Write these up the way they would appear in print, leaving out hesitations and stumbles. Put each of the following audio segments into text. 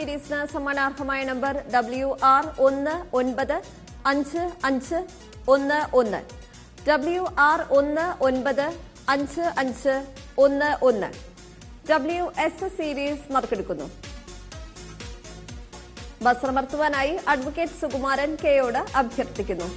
സീരീസിന് സമ്മാനാർഹമായ number WR195511 WR195511 WS series നറുക്കെടുക്കുന്നു. ബസ്രമർത്തുവാനായി അഡ്വക്കേറ്റ് സുകുമാരൻ കെയോട് അഭ്യർത്ഥിക്കുന്നു.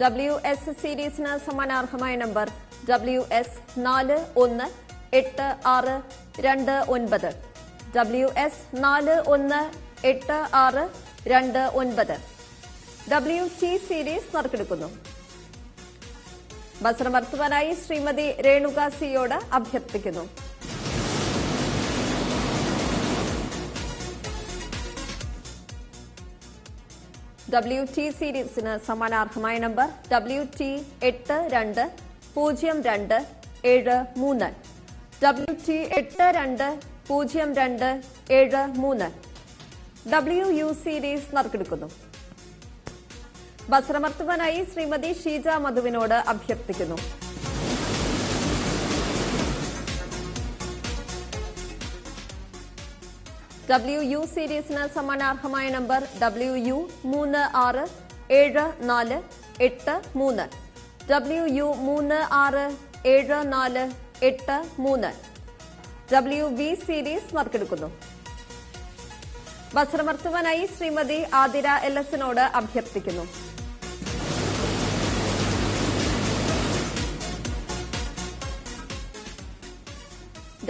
WS സീരീസിന് സമ്മാനാർഹമായ number WS418629 WS418629 WT series നറുക്കെടുക്കുന്നു. ബസ്രമർത്തുവാനായി ശ്രീമതി രേണുക സിയോട് അഭ്യർത്ഥിക്കുന്നു. WT സീരീസിന് സമ്മാനാർഹമായ number WT820273 WT820273 WU series നറുക്കെടുക്കുന്നു. ബസ്രമർത്തുവാനായി ശ്രീമതി ഷീജ മധുവിനോട് അഭ്യർത്ഥിക്കുന്നു. WU സീരീസിന് സമ്മാനാർഹമായ number WU367483 WU367483 WV series നറുക്കെടുക്കുന്നു. ബസ്രമർത്തുവാനായി ശ്രീമതി ആതിര LSനോട് അഭ്യർത്ഥിക്കുന്നു.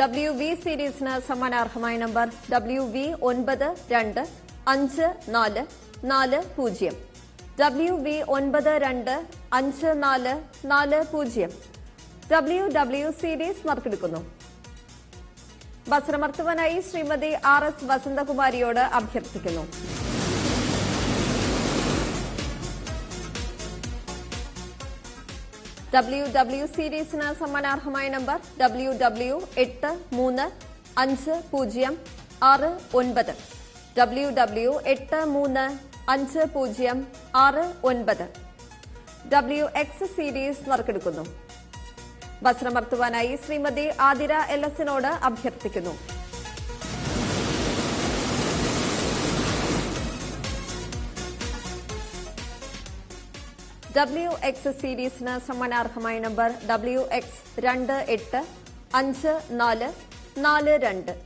WV സീരീസിന് സമ്മാനാർഹമായ number WV925440 WV925440 WW series നറുക്കെടുക്കുന്നു. ബസ്രമർത്തുവാനായി ശ്രീമതി RS വസന്തകുമാരിയോട് അഭ്യർത്ഥിക്കുന്നു. WW സീരീസിന് സമ്മാനാർഹമായ number WW835069 WW835069 WX series നറുക്കെടുക്കുന്നു. ബസ്രമർത്തുവാനായി ശ്രീമതി ആതിര LSനോട് അഭ്യർത്ഥിക്കുന്നു. WX സീരീസിന് സമ്മാനാർഹമായ number WX285442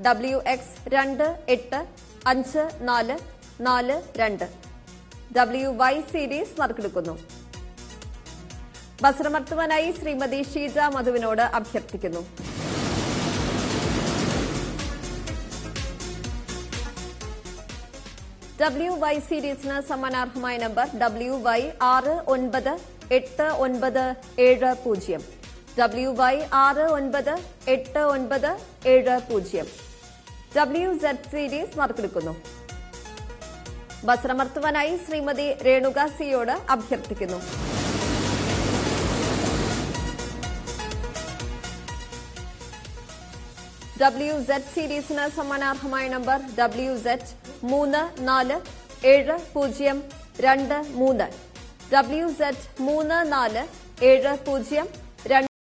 WX285442 WY series നറുക്കെടുക്കുന്നു. ബസ്രമർത്തുവാനായി ശ്രീമതി ഷീജ മധുവിനോട് അഭ്യർത്ഥിക്കുന്നു. WY സീരീസിന് സമ്മാനാർഹമായ number WY698970 WY698970 WZ series നറുക്കെടുക്കുന്നു. ബസ്രമർത്തുവാനായി ശ്രീമതി രേണുക സിയോട് അഭ്യർത്ഥിക്കുന്നു. WZ സീരീസിന് സമ്മാനാർഹമായ നമ്പർ WZ347023 WZ347023